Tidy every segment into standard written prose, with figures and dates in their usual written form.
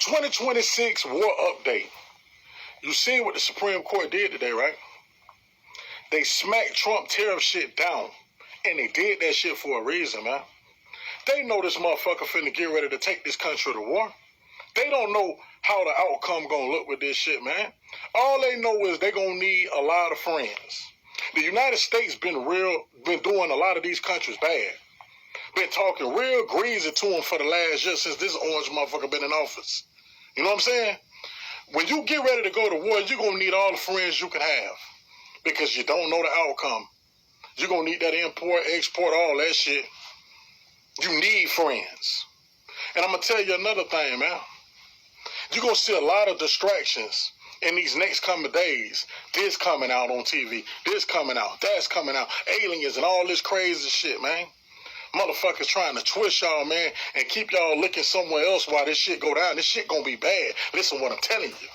2026 war update. You see what the Supreme Court did today, right? They smacked Trump tariff shit down. And they did that shit for a reason, man. They know this motherfucker finna get ready to take this country to war. They don't know how the outcome gonna look with this shit, man. All they know is they gonna need a lot of friends. The United States been doing a lot of these countries bad. Been talking real greasy to them for the last year since this orange motherfucker been in office. You know what I'm saying? When you get ready to go to war, you're gonna need all the friends you can have. Because you don't know the outcome. You're gonna need that import, export, all that shit. You need friends. And I'm gonna tell you another thing, man. You're gonna see a lot of distractions in these next coming days. This coming out on TV, this coming out, that's coming out, aliens and all this crazy shit, man. Motherfuckers trying to twist y'all, man, and keep y'all looking somewhere else while this shit go down. This shit gonna be bad. Listen what I'm telling you.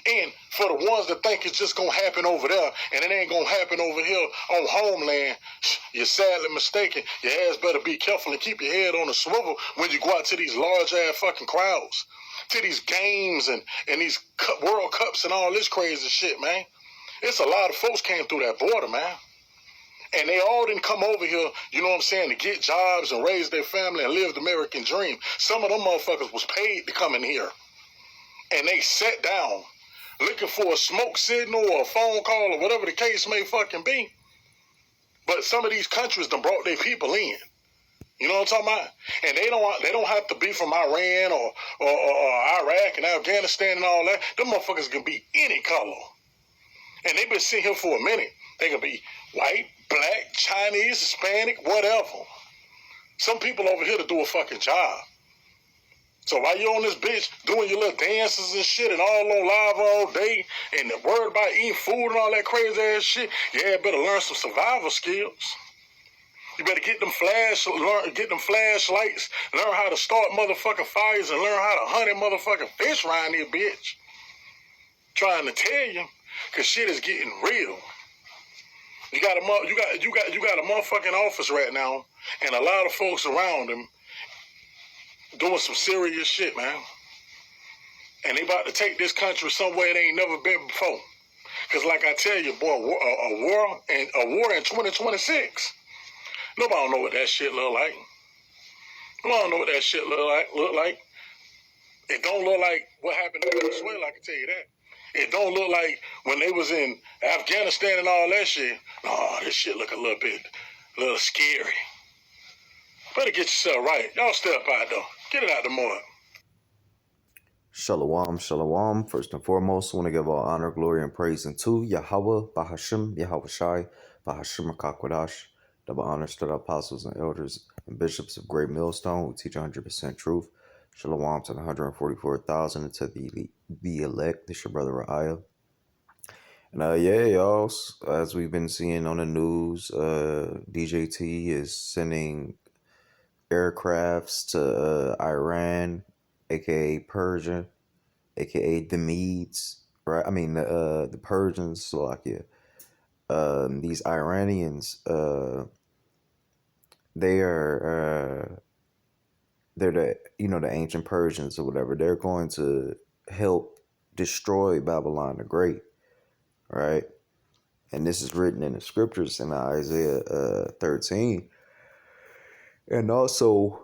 And for the ones that think it's just gonna happen over there and it ain't gonna happen over here on homeland, you're sadly mistaken. Your ass better be careful and keep your head on the swivel when you go out to these large ass fucking crowds, to these games and these World Cups and all this crazy shit, man. It's a lot of folks came through that border, man. And they all didn't come over here, you know what I'm saying, to get jobs and raise their family and live the American dream. Some of them motherfuckers was paid to come in here. And they sat down looking for a smoke signal or a phone call or whatever the case may fucking be. But some of these countries done brought their people in. You know what I'm talking about? And they don't have to be from Iran or Iraq and Afghanistan and all that. Them motherfuckers can be any color. And they've been sitting here for a minute. They can be white, black, Chinese, Hispanic, whatever. Some people over here to do a fucking job. So while you're on this bitch doing your little dances and shit and all on live all day and worried about eating food and all that crazy ass shit, yeah, better learn some survival skills. You better get them flashlights, learn how to start motherfucking fires and learn how to hunt and motherfucking fish around here, bitch. Trying to tell you, cause shit is getting real. You got a motherfucking office right now, and a lot of folks around him doing some serious shit, man. And they about to take this country somewhere they ain't never been before. Cause like I tell you, boy, a war in 2026. Nobody don't know what that shit look like. Nobody don't know what that shit look like. It don't look like what happened in Venezuela, I can tell you that. It don't look like when they was in Afghanistan and all that shit. No, this shit look a little scary. Better get yourself right. Y'all step out though. Get it out the mud. Shalom, shalom. First and foremost, I want to give all honor, glory, and praise unto Yahweh, Bahashim, Yahweh Shai, Bahashim HaKakwadash. Double honors to the apostles and elders and bishops of Great Millstone who teach 100% truth. Shalom to the 144,000 and to the elect. This your brother Ra'aya. And yeah, y'all, as we've been seeing on the news, DJT is sending aircrafts to Iran, aka Persia, aka the Medes, right? I mean the Persians, Slovakia. These Iranians, they're the the ancient Persians or whatever. They're going to help destroy Babylon the Great, right? And this is written in the scriptures in Isaiah 13. And also,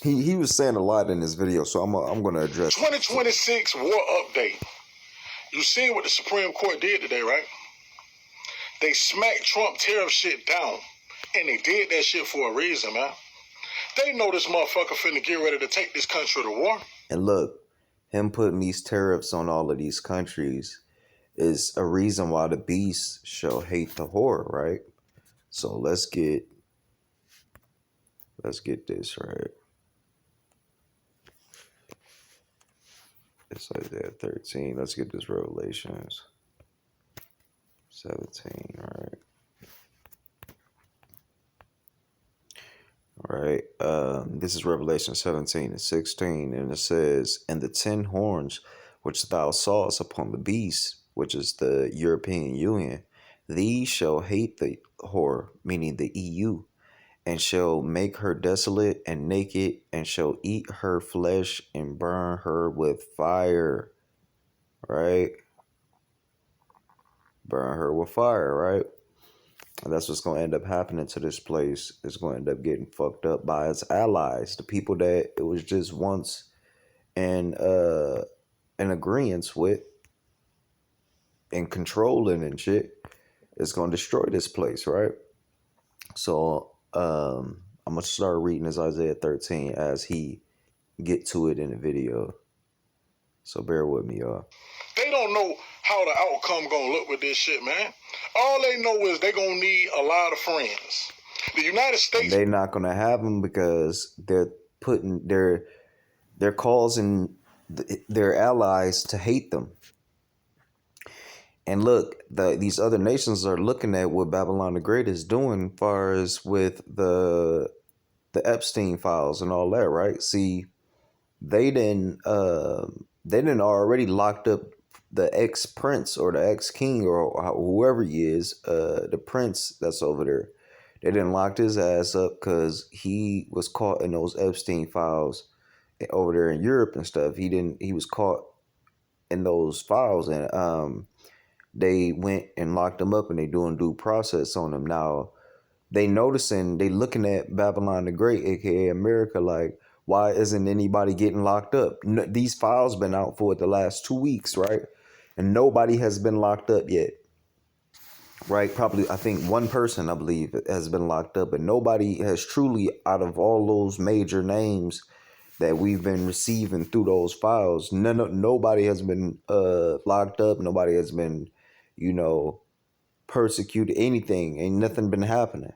he was saying a lot in this video, so I'm going to address 2026 war update. You see what the Supreme Court did today, right? They smacked Trump tariff shit down. And they did that shit for a reason, man. They know this motherfucker finna get ready to take this country to war. And look, him putting these tariffs on all of these countries is a reason why the beast shall hate the whore, right? So let's get this right. It's Isaiah 13. Let's get this Revelations 17, all right. All right. This is Revelation 17 and 16, and it says, "And the 10 horns which thou sawest upon the beast, which is the European Union, these shall hate the whore," meaning the EU, and shall make her desolate and naked, and shall eat her flesh and burn her with fire, right? Burn her with fire, right? And that's what's going to end up happening to this place. It's going to end up getting fucked up by its allies, the people that it was just once in agreement with and controlling and shit. It's going to destroy this place, right? So I'm going to start reading this Isaiah 13 as he get to it in the video. So bear with me, y'all. They don't know how the outcome gonna look with this shit, man. All they know is they gonna need a lot of friends. The United States, they're not gonna have them because they're causing their allies to hate them. And look, these other nations are looking at what Babylon the Great is doing, as far as with the Epstein files and all that, right? See, they didn't already locked up the ex-prince or the ex-king or whoever he is, the prince that's over there. They didn't lock his ass up because he was caught in those Epstein files over there in Europe and stuff. He was caught in those files, and they went and locked him up, and they doing due process on him. Now, they looking at Babylon the Great, aka America, like, why isn't anybody getting locked up? These files been out for the last 2 weeks, right? And nobody has been locked up yet, right? Probably, I think one person, I believe, has been locked up, but nobody has truly, out of all those major names that we've been receiving through those files, nobody has been locked up. Nobody has been, persecuted, anything. Ain't nothing been happening.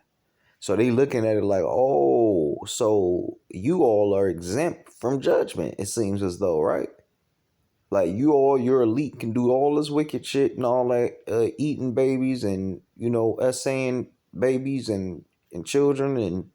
So they looking at it like, oh, so you all are exempt from judgment, it seems as though, right? Like your elite can do all this wicked shit and all that, eating babies and, essaying babies and children and,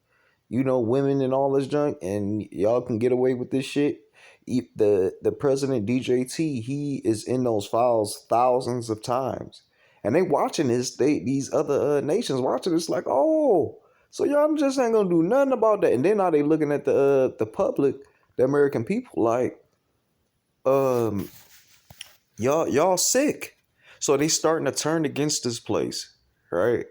women and all this junk, and y'all can get away with this shit. The president, DJT, he is in those files thousands of times. And they watching this, these other nations watching this like, oh, so y'all just ain't gonna do nothing about that. And then now they looking at the public, the American people, like, y'all sick. So they starting to turn against this place, right?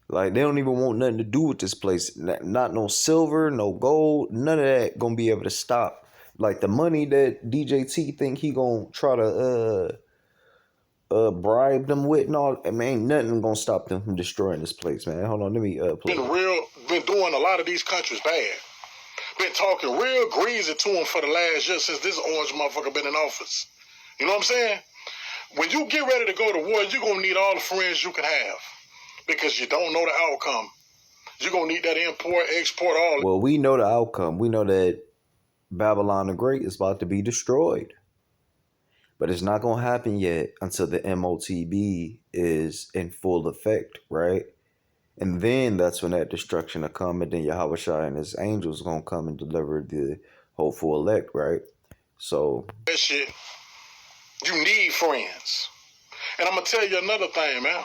Like, they don't even want nothing to do with this place. Not no silver, no gold, none of that gonna be able to stop. Like, the money that DJT think he gonna try to bribe them with and all, I mean, ain't nothing gonna stop them from destroying this place, man. Hold on, let me play. Been doing a lot of these countries bad. Been talking real greasy to them for the last year since this orange motherfucker been in office. You know what I'm saying? When you get ready to go to war, you're going to need all the friends you can have because you don't know the outcome. You're going to need that import, export, all. Well, we know the outcome. We know that Babylon the Great is about to be destroyed. But it's not going to happen yet until the MOTB is in full effect, right? And then that's when that destruction will come, and then Yahushua and his angels going to come and deliver the hopeful elect, right? So that shit, you need friends. And I'm going to tell you another thing, man.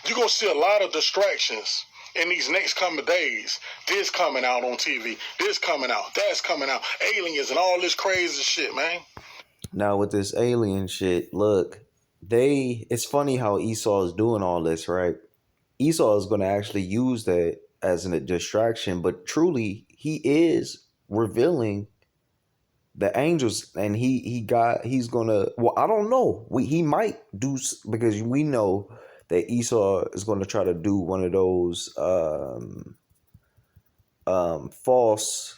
You're going to see a lot of distractions in these next coming days. This coming out on TV. This coming out. That's coming out. Aliens and all this crazy shit, man. Now with this alien shit, look, it's funny how Esau is doing all this, right? Esau is going to actually use that as a distraction, but truly he is revealing the angels, and he's gonna, well, I don't know, he might do, because we know that Esau is going to try to do one of those false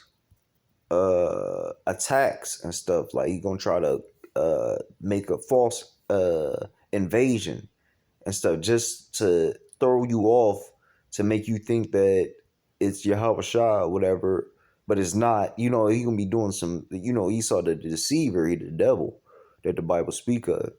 attacks and stuff. Like, he's gonna try to make a false invasion and stuff, just to throw you off, to make you think that it's Yahushua or whatever, but it's not. He gonna be doing some, Esau the deceiver, he the devil that the Bible speak of.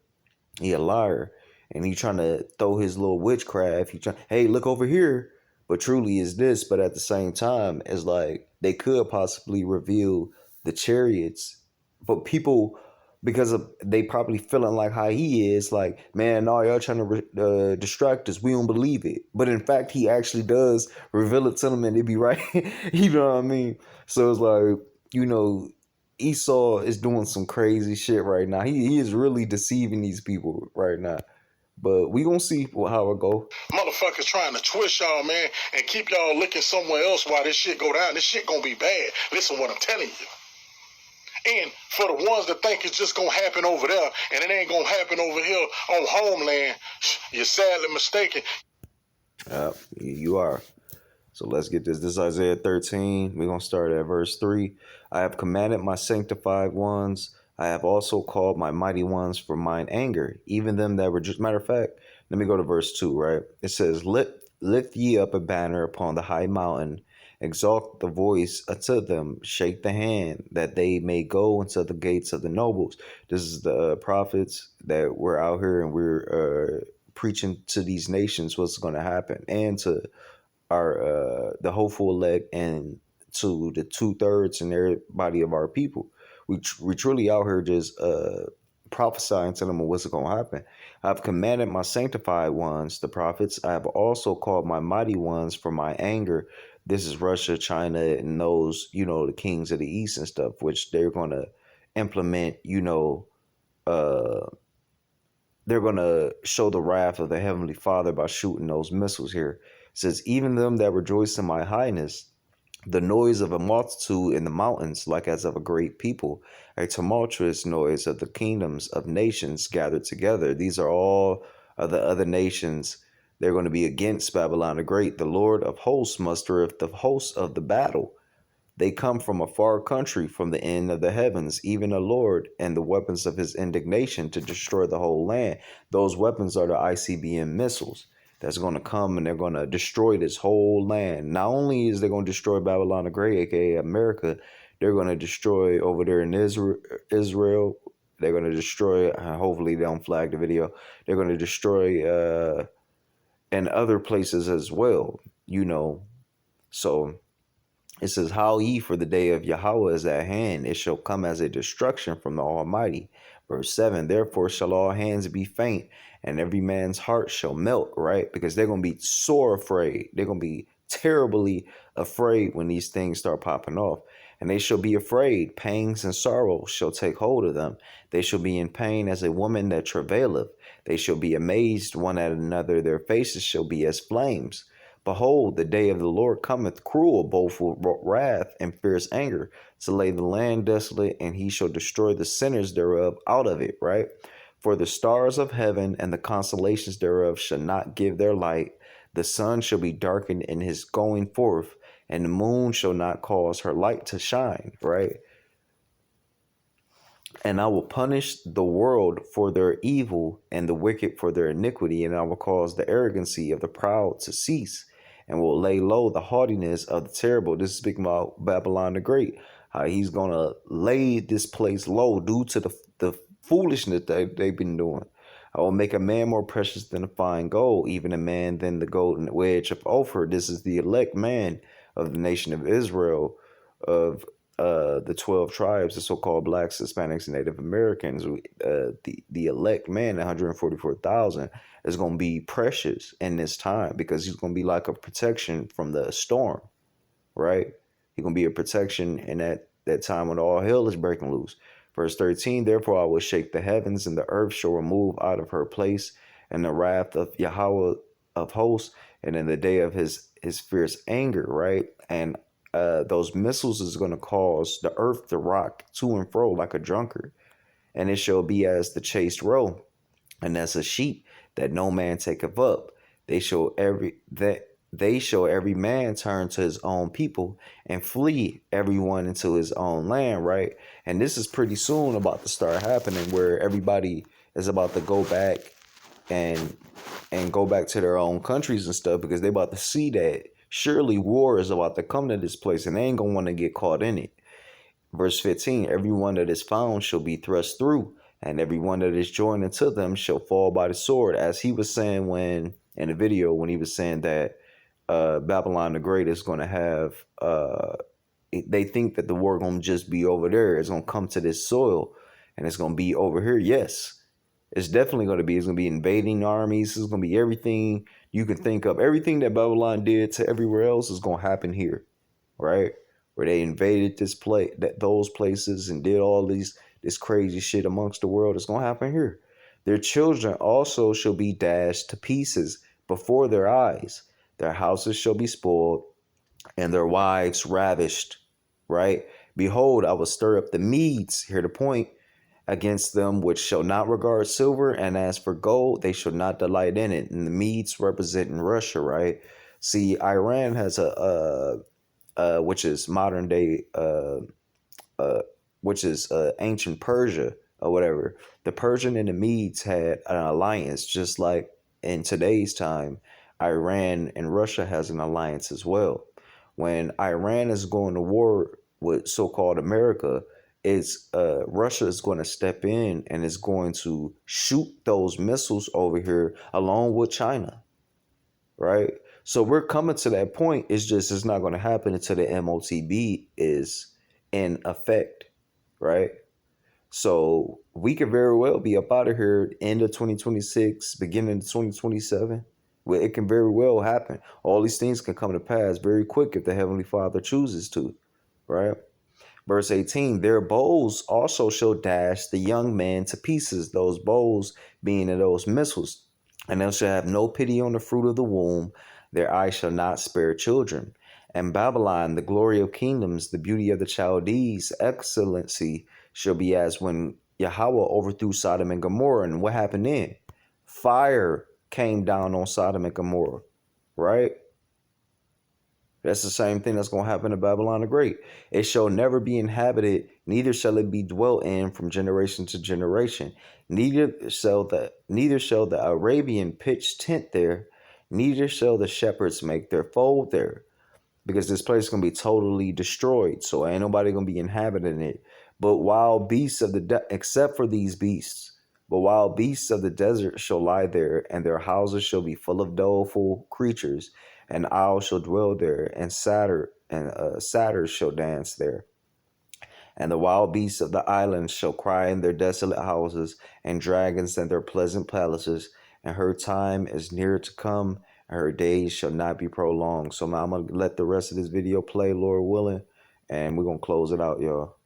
He a liar, and he trying to throw his little witchcraft. He trying, hey, look over here, but truly is this. But at the same time, it's like they could possibly reveal the chariots, but people because they probably feeling like how he is, like, man, no, y'all trying to distract us. We don't believe it. But in fact, he actually does reveal it to them and they be right. You know what I mean? So it's like, you know, Esau is doing some crazy shit right now. He is really deceiving these people right now. But we gonna see how it go. Motherfuckers trying to twist y'all, man, and keep y'all looking somewhere else while this shit go down. This shit gonna be bad. Listen what I'm telling you. And for the ones that think it's just gonna happen over there and it ain't gonna happen over here on homeland, you're sadly mistaken. You are. So let's get this. This is Isaiah 13. We're going to start at verse 3. I have commanded my sanctified ones. I have also called my mighty ones for mine anger, even them that were just. Matter of fact, let me go to verse 2, right? It says, lift ye up a banner upon the high mountain, exalt the voice unto them, shake the hand, that they may go into the gates of the nobles. This is the prophets that we're out here and we're preaching to these nations what's going to happen, and to our the hopeful elect, and to the 2/3 and everybody of our people. We truly out here just prophesying to them what's going to happen. I've commanded my sanctified ones, the prophets. I have also called my mighty ones for my anger. This is Russia, China, and those, you know, the kings of the East and stuff, which they're going to implement, you know, they're going to show the wrath of the Heavenly Father by shooting those missiles here. It says, even them that rejoice in my highness, the noise of a multitude in the mountains, like as of a great people, a tumultuous noise of the kingdoms of nations gathered together. These are all of the other nations. They're going to be against Babylon the Great. The Lord of hosts mustereth the hosts of the battle. They come from a far country, from the end of the heavens, even the Lord, and the weapons of his indignation to destroy the whole land. Those weapons are the ICBM missiles that's going to come and they're going to destroy this whole land. Not only is they going to destroy Babylon the Great, aka America, they're going to destroy over there in Israel. They're going to destroy, hopefully they don't flag the video, they're going to destroy in other places as well, you know. So it says, how ye, for the day of Yahweh is at hand, it shall come as a destruction from the Almighty. Verse 7, therefore shall all hands be faint, and every man's heart shall melt, right? Because they're going to be sore afraid. They're going to be terribly afraid when these things start popping off. And they shall be afraid. Pangs and sorrow shall take hold of them. They shall be in pain as a woman that travaileth. They shall be amazed one at another. Their faces shall be as flames. Behold, the day of the Lord cometh cruel, both with wrath and fierce anger, to lay the land desolate, and he shall destroy the sinners thereof out of it, right? For the stars of heaven and the constellations thereof shall not give their light. The sun shall be darkened in his going forth, and the moon shall not cause her light to shine, right? And I will punish the world for their evil and the wicked for their iniquity, and I will cause the arrogancy of the proud to cease, and will lay low the haughtiness of the terrible. This is speaking about Babylon the Great, how he's going to lay this place low due to the foolishness that they've been doing. I will make a man more precious than a fine gold, even a man than the golden wedge of Ophir. This is the elect man of the nation of Israel, of the 12 tribes, the so-called blacks, Hispanics, and Native Americans. The elect man, 144,000, is going to be precious in this time, because he's going to be like a protection from the storm, right? He's going to be a protection in that time when all hell is breaking loose. Verse 13, therefore I will shake the heavens, and the earth shall remove out of her place, and the wrath of Yahweh of hosts, and in the day of his fierce anger, right? And those missiles is going to cause the earth to rock to and fro like a drunkard. And it shall be as the chased roe, and as a sheep that no man taketh up. They shall every man turn to his own people, and flee everyone into his own land, right? And this is pretty soon about to start happening, where everybody is about to go back and go back to their own countries and stuff, because they about to see that surely war is about to come to this place, and they ain't gonna want to get caught in it. Verse 15, everyone that is found shall be thrust through, and everyone that is joined unto them shall fall by the sword. As he was saying when in the video, when he was saying that Babylon the Great is going to have, they think that the war going to just be over there. It's going to come to this soil. and it's gonna be over here. Yes, it's definitely gonna be. It's gonna be invading armies. It's gonna be everything you can think of. Everything that Babylon did to everywhere else is gonna happen here, right? Where they invaded those places and did all this crazy shit amongst the world. It's gonna happen here. Their children also shall be dashed to pieces before their eyes. Their houses shall be spoiled, and their wives ravished. Right? Behold, I will stir up the Medes. Hear the point, against them which shall not regard silver, and as for gold, they shall not delight in it. And the Medes representing Russia, right? See, Iran has which is modern day, which is ancient Persia or whatever. The Persian and the Medes had an alliance, just like in today's time, Iran and Russia has an alliance as well. When Iran is going to war with so-called America, it's Russia is going to step in and is going to shoot those missiles over here along with China, right? So we're coming to that point. It's not going to happen until the MOTB is in effect, right? So we could very well be up out of here end of 2026, beginning of 2027. Well, it can very well happen. All these things can come to pass very quick if the Heavenly Father chooses to, right? Verse 18, their bows also shall dash the young man to pieces, those bows being in those missiles. And they shall have no pity on the fruit of the womb. Their eyes shall not spare children. And Babylon, the glory of kingdoms, the beauty of the Chaldees, excellency, shall be as when Yahweh overthrew Sodom and Gomorrah. And what happened then? Fire came down on Sodom and Gomorrah, right? That's the same thing that's going to happen to Babylon the Great. It shall never be inhabited, neither shall it be dwelt in from generation to generation. Neither shall the Arabian pitch tent there, neither shall the shepherds make their fold there. Because this place is going to be totally destroyed. So ain't nobody going to be inhabiting it. But wild beasts of except for these beasts, but wild beasts of the desert shall lie there, and their houses shall be full of doleful creatures, and owls shall dwell there, and satyrs shall dance there. And the wild beasts of the islands shall cry in their desolate houses, and dragons in their pleasant palaces. And her time is near to come, and her days shall not be prolonged. So now I'm going to let the rest of this video play, Lord willing, and we're going to close it out, y'all.